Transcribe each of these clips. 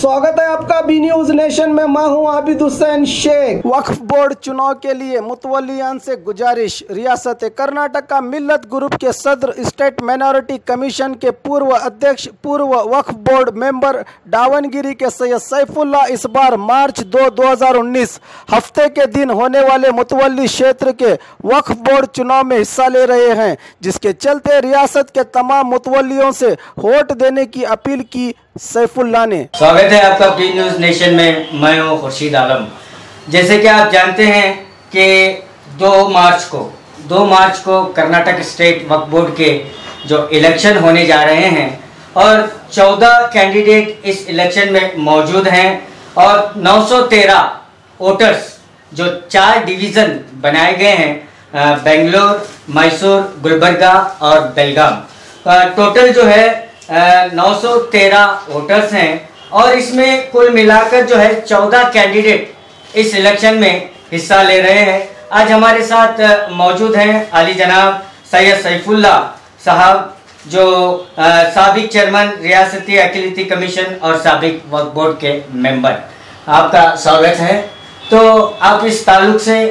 स्वागत है आपका बी न्यूज नेशन में। मैं हूं आबिद हुसैन शेख। वक्फ बोर्ड चुनाव के लिए मुतवल्लियान से गुजारिश। रियासत कर्नाटक का मिल्लत ग्रुप के सदर, स्टेट माइनॉरिटी कमीशन के पूर्व अध्यक्ष, पूर्व वक्फ बोर्ड मेंबर दावनगिरी के सैयद सैफुल्लाह इस बार मार्च 2, 2019 हफ्ते के दिन होने वाले मुतवल्ली क्षेत्र के वक्फ बोर्ड चुनाव में हिस्सा ले रहे हैं, जिसके चलते रियासत के तमाम मुतवल्लियों से वोट देने की अपील की सैफुल्लाह ने। स्वागत है आपका बी न्यूज नेशन में। मैं हूं खुर्शीद आलम। जैसे कि आप जानते हैं कि 2 मार्च को कर्नाटक स्टेट वक्फ बोर्ड के जो इलेक्शन होने जा रहे हैं और 14 कैंडिडेट इस इलेक्शन में मौजूद हैं और 913 वोटर्स जो 4 डिवीज़न बनाए गए हैं, बेंगलोर, मैसूर, गुलबर्गा और बेलगाम। टोटल जो है 913 वोटर्स हैं और इसमें कुल मिलाकर जो है 14 कैंडिडेट इस इलेक्शन में हिस्सा ले रहे हैं। आज हमारे साथ मौजूद हैं आली जनाब सैयद सैफुल्लाह साहब, जो साबिक चेयरमैन रियासती अक़लियती कमीशन और साबिक वक्फ बोर्ड के मेंबर। आपका स्वागत है। तो आप इस ताल्लुक से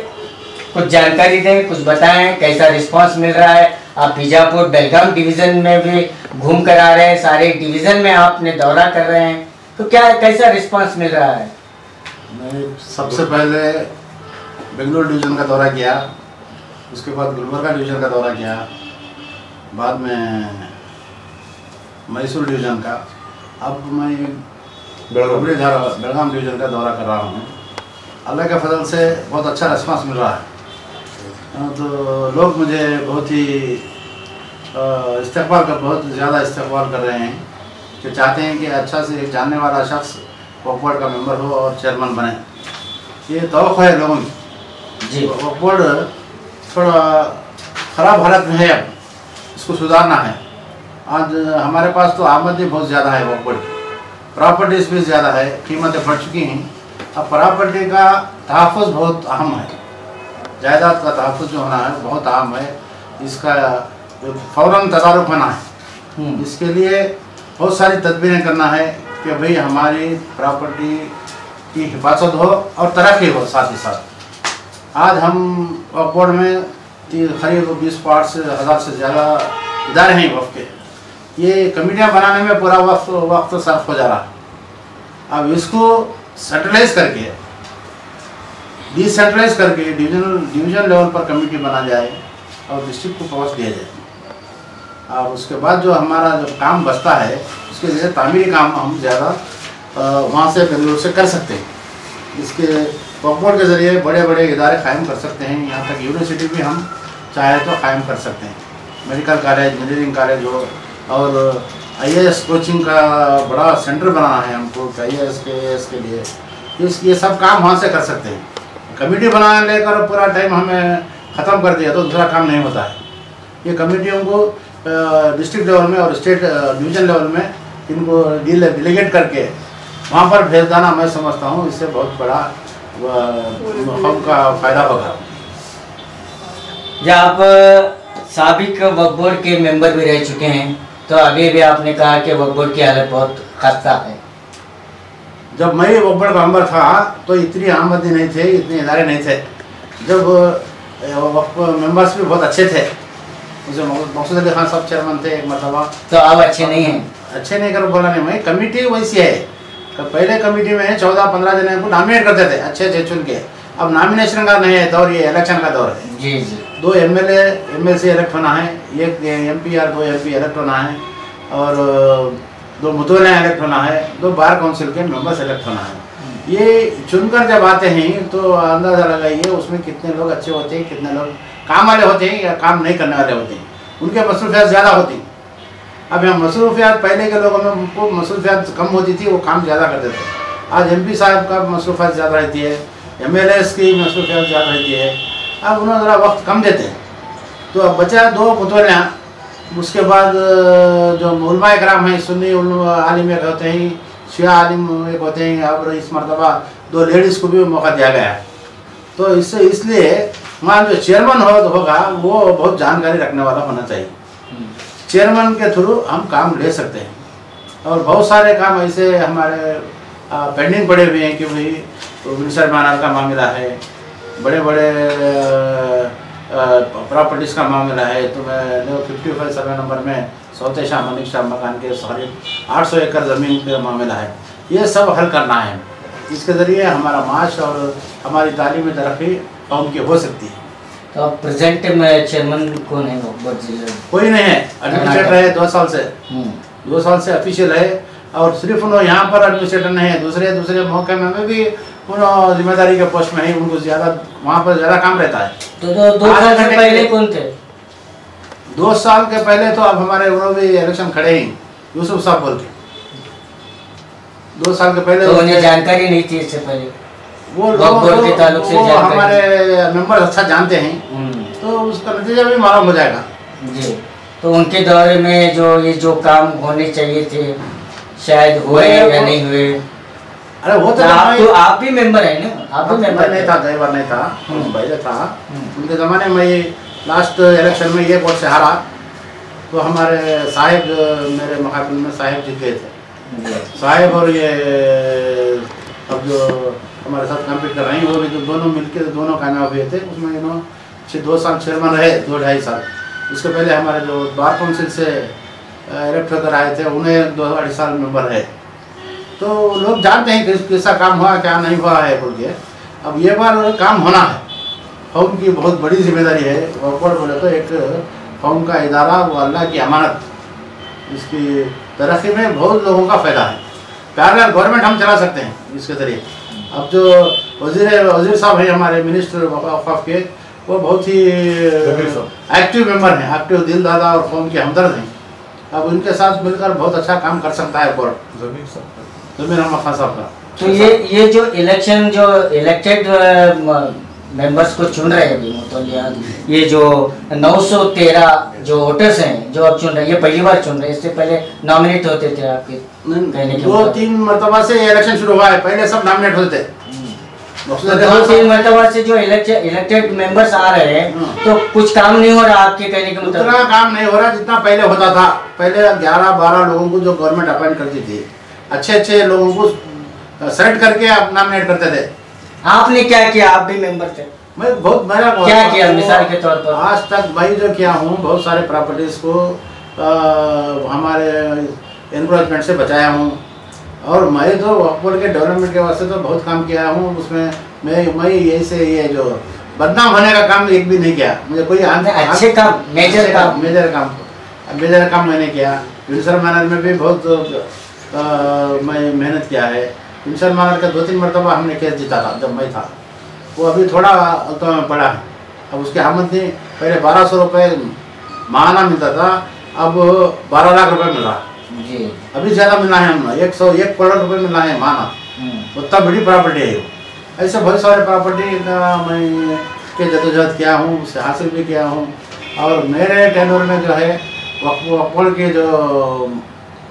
कुछ जानकारी दें, कुछ बताएं, कैसा रिस्पांस मिल रहा है। आप बीजापुर, बेलगाम डिवीज़न में भी घूम कर आ रहे हैं, सारे डिवीज़न में आपने दौरा कर रहे हैं, तो क्या कैसा रिस्पांस मिल रहा है? मैं सबसे पहले बेंगलोर डिवीज़न का दौरा किया, उसके बाद गुलबर्गा डिवीज़न का दौरा किया, बाद में मैसूर डिवीज़न का, अब मैं बेलगाम डिवीज़न का दौरा कर रहा हूँ। अल्लाह के फजल से बहुत अच्छा रिस्पांस मिल रहा है। तो लोग मुझे बहुत ही बहुत ज़्यादा इस्तेमाल कर रहे हैं कि चाहते हैं कि अच्छा से एक जानने वाला शख्स वक्फ बोर्ड का मेंबर हो और चेयरमैन बने। ये तवक्को है लोगों की जी। वक्फ बोर्ड थोड़ा ख़राब हालत में है, अब इसको सुधारना है। आज हमारे पास तो आमदनी बहुत ज़्यादा है, वक्फ बोर्ड की प्रॉपर्टीज़ भी ज़्यादा है, कीमतें बढ़ चुकी हैं। अब प्रॉपर्टी का तहफ़्फ़ुज़ बहुत अहम है, जायदाद का तहफ़्फ़ुज़ जो होना है बहुत अहम है। इसका फ़ौरन तदारुक होना है। इसके लिए बहुत सारी तदबीरें करना है कि भाई हमारी प्रॉपर्टी की हिफाजत हो और तरक्की हो। साथ ही साथ आज हम वक्फ बोर्ड में करीब 20,000 से ज़्यादा इदारे हैं वक्फ के। ये कमेटियाँ बनाने में पूरा वक्त सर्फ हो जा रहा है। अब इसको सेंट्रलाइज करके, डिसेंट्रलाइज करके डिवीज़न लेवल पर कमेटी बना जाए और डिस्ट्रिक्ट को पावर्स दिया जाए। और उसके बाद जो हमारा जो काम बचता है उसके लिए तामीरी काम हम ज़्यादा वहाँ से बेंगलुरु से कर सकते हैं। इसके वक्फ बोर्ड के ज़रिए बड़े बड़े इदारे कायम कर सकते हैं। यहाँ तक यूनिवर्सिटी भी हम चाहे तो कायम कर सकते हैं। मेडिकल कॉलेज, इंजीनियरिंग कॉलेज हो, और IAS कोचिंग का बड़ा सेंटर बनाना है हमको, IAS के लिए। ये सब काम वहाँ से कर सकते हैं। कमेटी बनाने लेकर पूरा टाइम हमें ख़त्म कर दिया तो दूसरा काम नहीं होता है। ये कमेटियों को डिस्ट्रिक्ट लेवल में और स्टेट डिवीज़न लेवल में इनको डिलीगेट करके वहाँ पर भेज देना, मैं समझता हूँ इससे बहुत बड़ा का फ़ायदा होगा। जब आप साबिक वक्फ बोर्ड के मेंबर भी रह चुके हैं, तो अभी भी आपने कहा कि वक्फ बोर्ड की हालत बहुत खस्ता है। जब मैं वक्फ बोर्ड का मेंबर था तो इतनी आमदनी नहीं थे, इतने इदारे नहीं थे। जब वक्फ मेंबर्स भी बहुत अच्छे थे, उसे मकसूद अली खान साहब चेयरमैन थे एक मरतबा। तो अब अच्छे नहीं हैं? अच्छे नहीं कर बोला नहीं मैं, कमेटी वैसी है। पहले कमेटी में 14-15 जने को नॉमिनेट करते थे अच्छे चुन के। अब नॉमिनेशन का नहीं है दौर, ये इलेक्शन का दौर है। जी जी। 2 MLC इलेक्ट होना है, 1 MP और 2 MP इलेक्ट होना है, और 2 मुतवल्लियाँ इलेक्ट होना है, 2 बार काउंसिल के मेंबर्स इलेक्ट होना है। ये चुनकर जब आते हैं तो अंदाज़ा लगाइए उसमें कितने लोग अच्छे होते हैं, कितने लोग काम वाले होते हैं या काम नहीं करने वाले होते हैं। उनके मसरूफियात ज़्यादा होती हैं। अब यहाँ मसरूफियात पहले के लोगों में उनको मसरूफियात कम होती थी, वो काम ज़्यादा करते थे। आज MP साहब का मसरूफियात ज़्यादा रहती है, MLAs की मसरूफियात ज़्यादा रहती है। अब उन्होंने ज़रा वक्त कम देते हैं, तो अब बचा 2 मुतवल्लियाँ। उसके बाद जो उलमा इकराम हैं, सुन्नी आलिम एक होते हैं, शिया आलिम एक होते हैं। अब इस मरतबा 2 लेडीज़ को भी मौका दिया गया है। तो इसलिए वहाँ जो चेयरमैन होगा वो बहुत जानकारी रखने वाला होना चाहिए। चेयरमैन के थ्रू हम काम ले सकते हैं। और बहुत सारे काम ऐसे हमारे पेंडिंग पड़े हुए हैं कि भाई तो मिनिस्टर मानर का मामला है, बड़े बड़े प्रॉपर्टीज़ का मामला है। तो मैं 55 सर्वे नंबर में सौते शाह मलिक शाह मकान के सारे 800 एकड़ ज़मीन का मामला है। ये सब हल करना है। इसके ज़रिए हमारा माश और हमारी तालीमी तरक्की कौम की हो सकती है। तो अब प्रेजेंट में चेयरमैन कौन है वक्फ बोर्ड जिले में? कोई नहीं है, एडमिनिस्ट्रेटर है 2 साल से, 2 साल से ऑफिशियल है। और सिर्फ उन्होंने यहाँ पर एडमिनिस्ट्रेटर नहीं है, दूसरे मौके में भी उन्होंने जिम्मेदारी के पोस्ट में ही, उनको ज़्यादा वहाँ पर ज़्यादा काम रहता है। तो 2 साल से पहले कौन थे? 2 साल के पहले तो अब हमारे उन्होंने भी इलेक्शन खड़े ही यूसुफ साहब बोल के, 2 साल के पहले तो उन्हें जानकारी नहीं थी इससे पहले? वो लोग के ताल्लुक से हमारे मेंबर अच्छा जानते हैं, तो उसका नतीजा भी मालूम हो जाएगा जी। तो उनके दौरे में जो काम होने चाहिए थे शायद हुए या नहीं हुए? अरे वो तो आप भी मेंबर है ना? आप भी मेंबर नहीं था, कई बार नहीं था, पहले था। उनके ज़माने में लास्ट इलेक्शन में ये वोट से हारा, तो हमारे साहिब, मेरे मुकाबले में साहिब जीत गए थे। साहिब और ये अब जो हमारे साथ कम्पीट कर रहे हैं वो भी, तो दोनों मिलकर दोनों कामयाब हुए थे। उसमें इन्होंने 2 साल चेयरमैन रहे, 2-2.5 साल। उसके पहले हमारे जो बार काउंसिल से इलेक्ट होकर आए थे, उन्हें 2-2.5 साल मेंबर है। तो लोग जानते हैं कि कैसा काम हुआ क्या नहीं हुआ है बोल के। अब ये बार काम होना है, कौम की बहुत बड़ी जिम्मेदारी है। वक्फ बोर्ड बोले तो एक कौम का इदारा, वो अल्लाह की अमानत, इसकी तरक्की में बहुत लोगों का फ़ायदा है। पैरेलल गवर्नमेंट हम चला सकते हैं इसके ज़रिए। अब जो वज़ीर साहब हैं हमारे मिनिस्टर वक़्फ़ के, वो बहुत ही एक्टिव मेंबर हैं, एक्टिव दिल दादा और कौम के हमदर्द हैं। अब उनके साथ मिलकर बहुत अच्छा काम कर सकता है बोर्ड, ज़मीर अहमद खान साहब का। तो ये जो इलेक्शन, जो इलेक्टेड मेंबर्स को चुन रहे हैं अभी, ये जो 913 जो वोटर्स हैं जो अब चुन रहे हैं, ये पहली बार चुन रहे हैं? इससे पहले नॉमिनेट होते थे आपके? 2-3 मरतबा से इलेक्शन शुरू हुआ है, पहले सब नॉमिनेट होते थे। 2-3 मरतबा से जो इलेक्टेड मेंबर्स आ रहे हैं, तो कुछ काम नहीं हो रहा आपके कहने के मुताबिक? उतना काम नहीं हो रहा जितना पहले होता था। पहले 11-12 लोगों को जो गवर्नमेंट अपॉइंट करती थी, अच्छे लोगों को सेलेक्ट करके आप नॉमिनेट करते थे। आपने क्या किया? आप भी मेंबर थे। मैं बहुत मेरा क्या किया मिसाल के तौर पर? आज तक भाई जो किया हूँ, बहुत सारे प्रॉपर्टीज़ को हमारे एनक्रोचमेंट से बचाया हूँ। और मैं तो वक्फ बोर्ड के डेवलपमेंट के वास्ते तो बहुत काम किया हूँ। उसमें मैं यही से ये जो बदनाम होने का काम एक भी नहीं किया। मुझे कोई अच्छे काम, मेजर काम मैंने किया। विंसर मैनर में भी बहुत मैं मेहनत किया है। विंसर मैनर का 2-3 मरतबा हमने केस जीता था जब मैं था। वो अभी थोड़ा तो में पड़ा है। अब उसकी आमद नहीं, पहले 1200 रुपये माहाना मिलता था, अब 12 लाख रुपए मिल रहा जी। अभी ज़्यादा मिलना है, हम 101 करोड़ रुपए मिलना है माहाना। उतना बड़ी प्रॉपर्टी है ये। ऐसे बहुत सारे प्रॉपर्टी का मैं के जदोजहद किया हूँ, उससे हासिल भी किया हूँ। और मेरे टेन्योर में जो है वक्फ बोर्ड के जो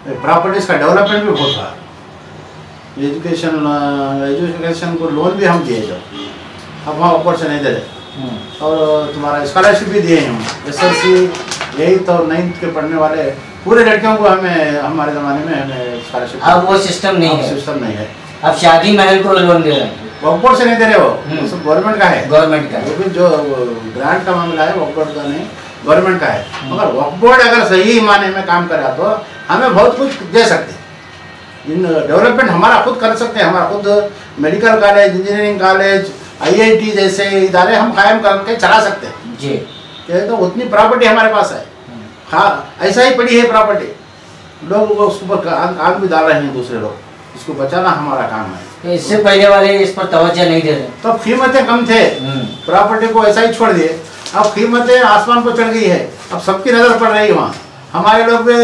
प्रॉपर्टीज़ का डेवलपमेंट भी बहुत था। एजुकेशन को लोन भी हम दिए जो अब वहाँ ऊपर से नहीं दे रहे। और तुम्हारा स्कॉलरशिप भी दिए हम, SSC 8th और 9th के पढ़ने वाले पूरे लड़कियों को हमें हमारे ज़माने में हमें स्कॉलरशिप। अब वो सिस्टम नहीं है? सिस्टम नहीं है। अब शादी महल को लोन दे रहे हैं, वक्फ बोर्ड से नहीं दे रहे, वो सब गवर्नमेंट का है। गवर्नमेंट का वो भी जो ग्रांट का मामला है वक्फ बोर्ड का नहीं, गवर्नमेंट का है। मगर वक्फ बोर्ड अगर सही माने में काम करा तो हमें बहुत कुछ दे सकते हैं। इन डेवलपमेंट हमारा खुद कर सकते हैं। हमारा खुद medical college, engineering college, IIT जैसे इदारे हम कायम करके चला सकते हैं जी। तो उतनी प्रॉपर्टी हमारे पास है। हाँ, ऐसा ही पड़ी है प्रॉपर्टी, लोग वो उसके ऊपर आग भी डाल रहे हैं दूसरे लोग, इसको बचाना हमारा काम है। तो इससे पहले वाले इस पर तवज्जो नहीं दे रहे, तो कीमतें कम थे, प्रॉपर्टी को ऐसा ही छोड़ दिए। अब कीमतें आसमान पर चढ़ गई है, अब सबकी नज़र पड़ रही है वहाँ। हमारे लोग भी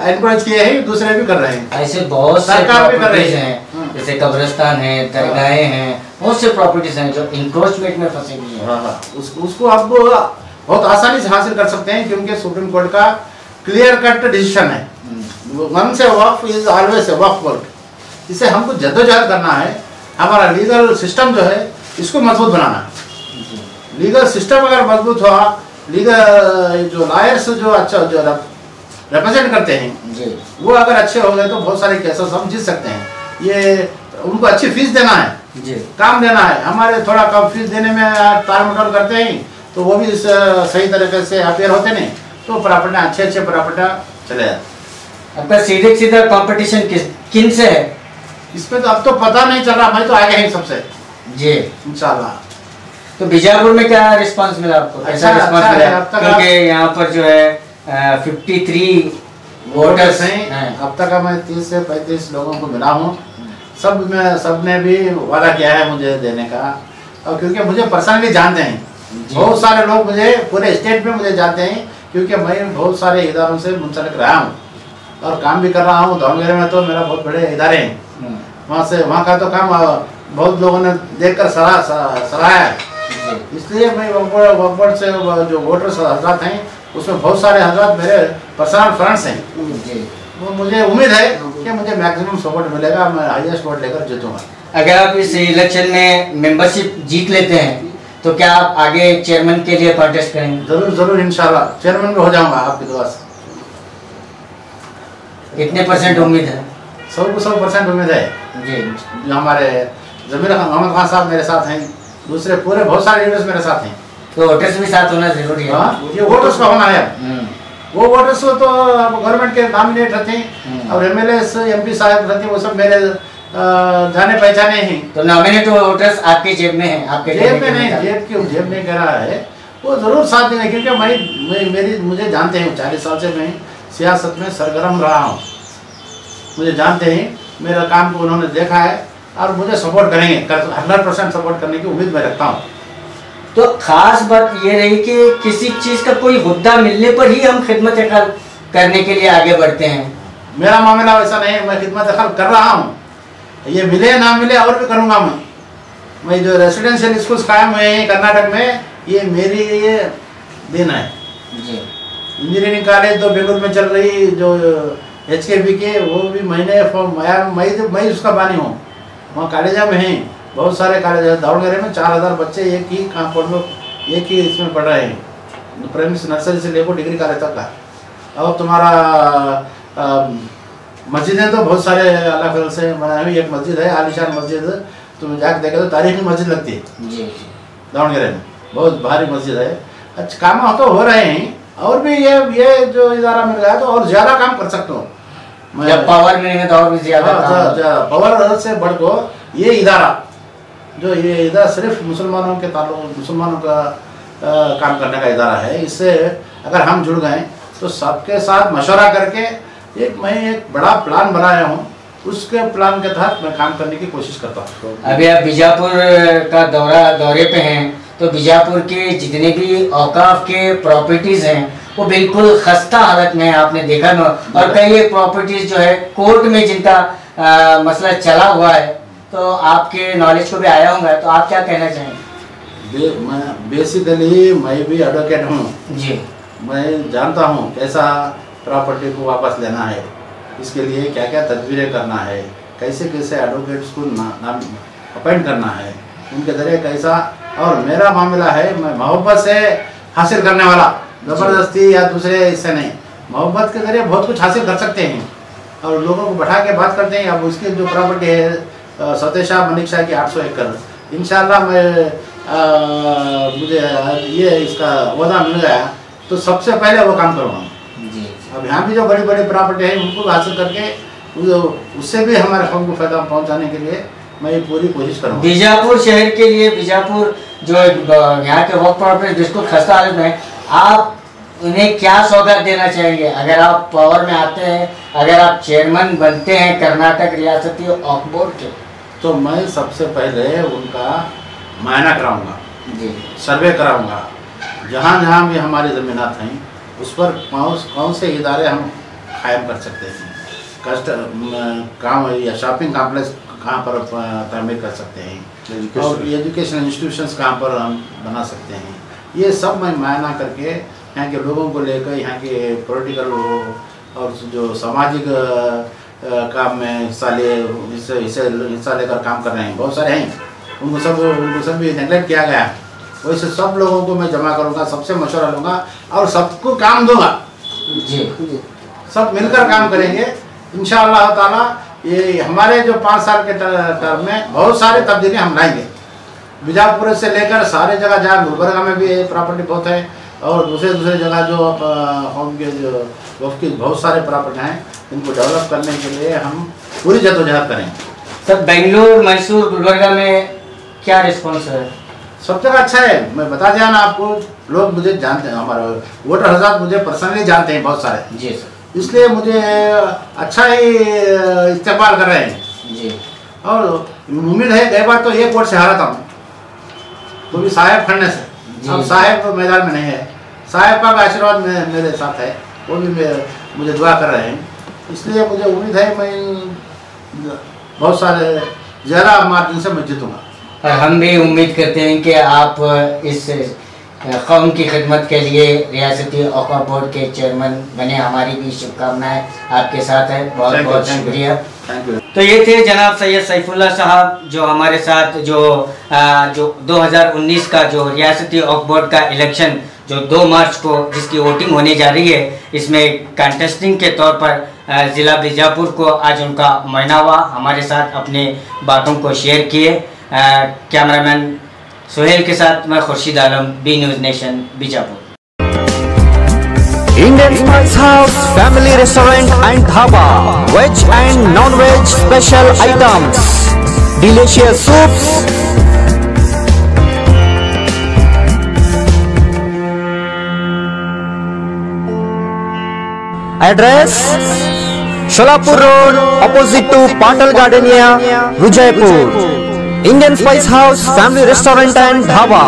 एनकरेज किए हैं, दूसरे भी कर रहे हैं। ऐसे बहुत से प्रॉपर्टीज हैं, जैसे कब्रिस्तान है, दरगाहें हैं, बहुत से प्रॉपर्टीज हैं जो इंक्रोचमेंट में फंसे हुए हैं। उसको आप बहुत आसानी से हासिल कर सकते हैं, क्योंकि सुप्रीम कोर्ट का क्लियर कट डिसीजन है। Once waqf is always a waqf वर्क। इसे हमको जद्दोजहद करना है। हमारा लीगल सिस्टम जो है इसको मजबूत बनाना है। लीगल सिस्टम अगर मजबूत हुआ, लीगल जो लॉयर्स जो अच्छा जो रिप्रेजेंट करते हैं वो अगर अच्छे हो गए तो बहुत सारे केसेस हम जीत सकते हैं। ये उनको अच्छी फीस देना है जी, काम देना है। हमारे थोड़ा कम फीस देने में तार मटोल करते हैं तो वो भी सही तरीके से अपेयर होते नहीं, तो प्रॉपर्टी अच्छे प्रॉपर्टी चले जाते। आपका सीधे सीधा कंपटीशन किन से है? इसमें तो अब तो पता नहीं चल रहा, मैं तो आगे ही सबसे जी। इंशाल्लाह। तो बीजापुर में क्या रिस्पांस मिला आपको? कैसा रिस्पांस मिला? क्योंकि यहाँ पर जो है 53 वोटर्स हैं। अब तक मैं 30 से 35 लोगों को मिला हूँ, सब ने भी वादा किया है मुझे देने का। और क्योंकि मुझे पर्सनली जानते हैं, बहुत सारे लोग मुझे पूरे स्टेट में मुझे जानते हैं, क्योंकि मैं बहुत सारे इदारों से मुंसलिक रहा हूँ और काम भी कर रहा हूँ। दावणगेरे में तो मेरा बहुत बड़े इदारे हैं, वहाँ का तो काम बहुत लोगों ने देखकर सराहा है। इसलिए मैं वक्फ बोर्ड से जो वोटर्स हजरात हैं उसमें बहुत सारे हजरात मेरे पर्सनल फ्रेंड्स हैं। वो मुझे उम्मीद है कि मुझे मैक्सिमम सपोर्ट मिलेगा, मैं हाईएस्ट वोट लेकर जीतूंगा। अगर आप इस इलेक्शन में मेंबरशिप जीत लेते हैं तो क्या आप आगे चेयरमैन के लिए कॉन्टेस्ट करेंगे? जरूर इंशाल्लाह चेयरमैन भी हो जाऊंगा आपकी दुआ से। कितने % उम्मीद है? 100% उम्मीद है जी। जो हमारे जमीर मोहम्मद खान साहब मेरे साथ हैं, दूसरे पूरे बहुत सारे लीडर्स मेरे साथ हैं, तो वोटर्स भी साथ होना जरूरी है। ये वोटर्स का होना है। वो वोटर्स तो गवर्नमेंट के नॉमिनेट रहते हैं और MLA MP साहब रहते हैं, वो सब मेरे जाने पहचाने हैं। तो नॉमिनेट वोटर्स आपके जेब में हैं? आपके जेब में नहीं, जेब नहीं कह रहा है, वो जरूर साथ देंगे, क्योंकि मुझे जानते हैं, 40 साल से मैं सियासत में सरगर्म रहा हूँ, मुझे जानते हैं, मेरा काम को उन्होंने देखा है और मुझे सपोर्ट करेंगे, 100% सपोर्ट करने की उम्मीद मैं रखता हूँ। तो खास बात ये रही कि किसी चीज का कोई हुद्दा मिलने पर ही हम खिदमत करने के लिए आगे बढ़ते हैं। मेरा मामला वैसा नहीं है, मैं खिदमत कर रहा हूँ, ये मिले ना मिले और भी करूँगा। मैं जो रेसिडेंशियल स्कूल्स कायम हुए हैं कर्नाटक में, ये मेरी ये दिन है। इंजीनियरिंग कॉलेज तो बेंगलुरु में चल रही, जो HKB के, वो भी मैं उसका बानी हूँ। वहाँ कॉलेजा में हैं, बहुत सारे कॉलेज है। दावणगेरे में 4000 बच्चे एक ही कंपाउंड में, एक ही इसमें पढ़ रहे हैं, प्राइमरी नर्सरी से लेकर डिग्री कॉलेज तक का। और तुम्हारा मस्जिदें तो बहुत सारे अल्लाह फजल से बनाई हुई एक मस्जिद है, आलिशान मस्जिद, तुम जाकर देखे तो तारीखी मस्जिद लगती है दावणगेरे में, बहुत भारी मस्जिद है। अच्छा काम तो हो रहे हैं, और भी ये जो इदारा मिल गया तो और ज्यादा काम कर सकता हूँ। जब पावर मिलेंगे तो और भी ज्यादा पावर से बढ़ को ये इदारा सिर्फ मुसलमानों के ताल्लुक, मुसलमानों का काम करने का इदारा है। इससे अगर हम जुड़ गए तो सबके साथ मशवरा करके मैं एक बड़ा प्लान बनाया हूँ, उसके प्लान के तहत मैं काम करने की कोशिश करता हूँ। अभी आप बीजापुर का दौरे पे हैं, तो बीजापुर के जितने भी औकाफ के प्रॉपर्टीज हैं वो बिल्कुल खस्ता हालत में है, आपने देखा ना। और कई एक प्रॉपर्टीज जो है कोर्ट में जिनका मसला चला हुआ है, तो आपके नॉलेज को भी आया होगा, तो आप क्या कहना चाहेंगे? बेसिकली मैं भी एडवोकेट हूँ जी। मैं जानता हूँ कैसा प्रॉपर्टी को वापस लेना है, इसके लिए क्या क्या तदबीरें करना है, कैसे एडवोकेट्स को नाम अपॉइंट करना है, उनके जरिए कैसा। और मेरा मामला है, मैं मोहब्बत से हासिल करने वाला, ज़बरदस्ती या दूसरे इससे नहीं, मोहब्बत के जरिए बहुत कुछ हासिल कर सकते हैं और लोगों को बैठा के बात करते हैं। अब उसकी जो प्रॉपर्टी है सतेश शाह मलिक शाह की 800 एकड़, इंशाल्लाह मुझे ये इसका वादा मिल गया तो सबसे पहले वो काम करूँगा। अब यहाँ भी जो बड़ी बड़ी प्रॉपर्टी है उनको हासिल करके उससे भी हमारे कौम को फायदा पहुँचाने के लिए मैं पूरी कोशिश करूँगा। बीजापुर शहर के लिए, बीजापुर जो यहाँ के वक्त प्रॉपर्टी बिल्कुल खस्ता हालत में, आप उन्हें क्या सौगात देना चाहेंगे अगर आप पावर में आते हैं, अगर आप चेयरमैन बनते हैं कर्नाटक रियासती वक्फ बोर्ड के? तो मैं सबसे पहले उनका मायना कराऊंगा, सर्वे कराऊंगा, जहाँ जहाँ भी हमारी ज़मीनात हैं उस पर कौन से इदारे हम कायम कर सकते हैं, काम या शॉपिंग कॉम्प्लेक्स कहाँ पर तामीर कर सकते हैं, और एजुकेशन इंस्टीट्यूशंस कहाँ पर हम बना सकते हैं। ये सब मैं मायना करके यहाँ के लोगों को लेकर, यहाँ के पॉलिटिकल और जो सामाजिक काम में हिस्सा लेकर काम कर रहे हैं, बहुत सारे हैं, उनको सब भी नेगलेक्ट किया गया। वैसे सब लोगों को मैं जमा करूँगा, सबसे मशवरा लूँगा और सबको काम दूँगा जी। सब मिलकर काम करेंगे इंशाअल्लाह ताला। ये हमारे जो 5 साल के टर्म में बहुत सारे तब्दीली हम लाएंगे। बीजापुर से लेकर सारे जगह, जहाँ गुलबर्गा में भी प्रॉपर्टी बहुत है और दूसरे जगह जो होम के जो वक्त की बहुत सारे प्रॉपर्टी हैं, इनको डेवलप करने के लिए हम पूरी जद्दोजहद करेंगे। सर बेंगलुरु, मैसूर, गुलबर्गा में क्या रिस्पॉन्स है? सब जगह अच्छा है। मैं बता दिया ना आपको, लोग मुझे जानते हैं, हमारे वोटर हज़ार मुझे पर्सनली जानते हैं बहुत सारे जी सर, इसलिए मुझे अच्छा ही इस्तेमाल कर रहे हैं जी। और उम्मीद है गई बार तो 1 वोट से हारा था वो भी साहेब खड़ने से। अब साहेब तो मैदान में नहीं है, साहेब का भी आशीर्वाद मेरे साथ है, वो भी मुझे दुआ कर रहे हैं, इसलिए मुझे उम्मीद है मैं बहुत सारे ज़्यादा मार्जिन से मैं जीतूँगा। और हम भी उम्मीद करते हैं कि आप इस कौम की खिदमत के लिए रियासती वक्फ बोर्ड के चेयरमैन बने। हमारी भी शुभकामनाएं आपके साथ है। बहुत बहुत शुक्रिया। तो ये थे जनाब सैयद सैफुल्लाह साहब, जो हमारे साथ जो 2019 का जो रियासती वक्फ बोर्ड का इलेक्शन जो 2 मार्च को जिसकी वोटिंग होने जा रही है, इसमें कंटेस्टिंग के तौर पर ज़िला बीजापुर को आज उनका मुआयना हुआ। हमारे साथ अपने बातों को शेयर किए। कैमरामैन सुहेल के साथ मैं Khurshid Alam, B news nation, Bijapur. Indian Spice House Family Restaurant and Dhaba, veg and non-veg special items, delicious soups, address Sholapur Road opposite to Patal Gardenia, Vijaypur. Indian Spice House Family Restaurant and Dhaba.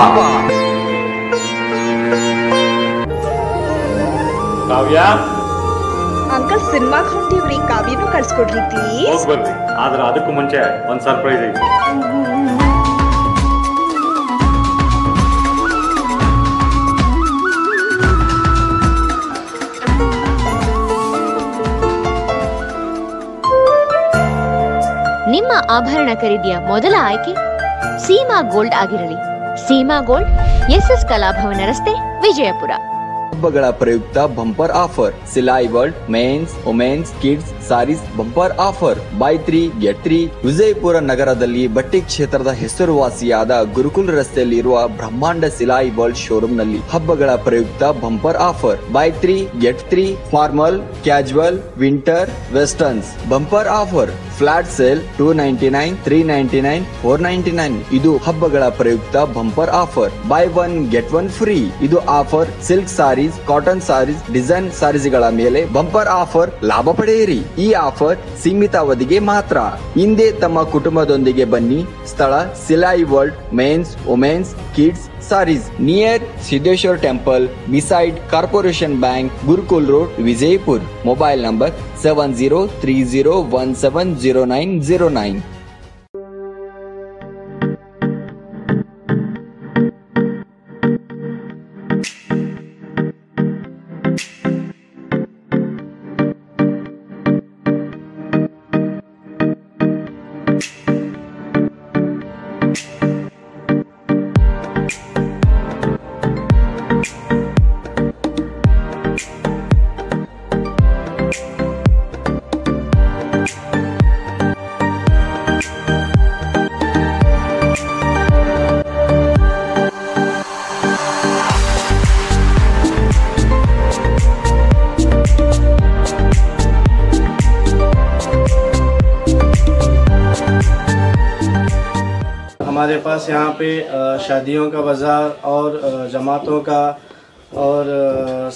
Kavya uncle cinema ಹೊಂಟಿವ್ರಿ, ಕಾವ್ಯನೂ ಕಳ್ಸ್ಕೊಡ್ರಿ please. ಹೋಗಿ ಬರ್ರಿ, ಆದ್ರೆ ಅದಕ್ಕೂ ಮುಂಚೆ ಒಂದು surprise ಐತಿ. ನಿಮ್ಮ ಆಭರಣ ಖರೀದಿಯ ಮೊದಲ ಆಯ್ಕೆ ಸೀಮಾ ಗೋಲ್ಡ್ ಆಗಿರಲಿ. ಸೀಮಾ ಗೋಲ್ಡ್, ಎಸ್ಎಸ್ ಕಲಾಭವನ ರಸ್ತೆ, ವಿಜಯಪುರ. ಹಬ್ಬಗಳ ಪ್ರಯುಕ್ತ bumper offer, Silai world men's women's kids saris bumper offer, buy 3 get 3. Vijayapura ನಗರದಲ್ಲಿ ಬಟ್ಟೆ ಕ್ಷೇತ್ರದ ಹೆಸರುವಾಸಿಯಾದ ಗುರುಕುಲ್ ರಸ್ತೆಯಲ್ಲಿ ಇರುವ ಬ್ರಹ್ಮಾಂಡ ಸಿಲಾಯಿ ವರ್ಲ್ಡ್ ಶೋರೂಮ್ ನಲ್ಲಿ ಹಬ್ಬಗಳ ಪ್ರಯುಕ್ತ bumper offer, buy 3 get 3. Formal, casual, winter, westerns bumper offer, flat sale 299, 399, 499. ಇದು ಹಬ್ಬಗಳ ಪ್ರಯುಕ್ತ bumper offer. Buy 1 get 1 free. ಇದು offer silk saris, cotton saris, design ಸಾರೀಸ್ಗಳ ಮೇಲೆ ಬಂಪರ್ ಆಫರ್ ಲಾಭ ಪಡೆಯಿರಿ. ಈ ಆಫರ್ ಸೀಮಿತ ಅವಧಿಗೆ ಮಾತ್ರ. ಹಿಂದೆ ತಮ್ಮ ಕುಟುಂಬದೊಂದಿಗೆ ಬನ್ನಿ. ಸ್ಥಳ Silai world men's women's kids saris, near Siddeshwara temple, beside corporation bank, Gurukul road, Vijayapur. Mobile number 7030170909. हमारे पास यहाँ पे शादियों का बाज़ार और जमातों का और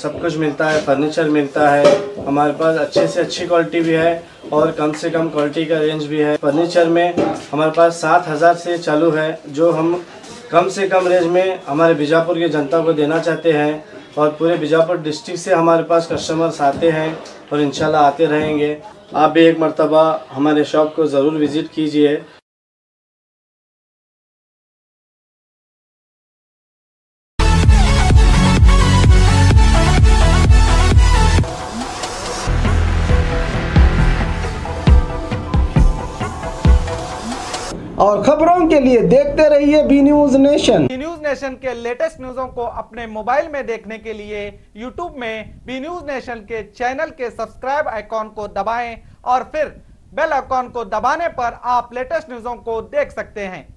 सब कुछ मिलता है, फर्नीचर मिलता है। हमारे पास अच्छे से अच्छी क्वालिटी भी है और कम से कम क्वालिटी का रेंज भी है। फर्नीचर में हमारे पास 7,000 से चालू है, जो हम कम से कम रेंज में हमारे बीजापुर की जनता को देना चाहते हैं। और पूरे बीजापुर डिस्ट्रिक्ट से हमारे पास कस्टमर्स आते हैं और इंशाल्लाह आते रहेंगे। आप भी एक मर्तबा हमारे शॉप को ज़रूर विज़िट कीजिए। और खबरों के लिए देखते रहिए B news nation. B news nation के लेटेस्ट न्यूज़ों को अपने मोबाइल में देखने के लिए यूट्यूब में बी न्यूज नेशन के चैनल के सब्सक्राइब आइकॉन को दबाएं और फिर बेल आइकॉन को दबाने पर आप लेटेस्ट न्यूज़ों को देख सकते हैं।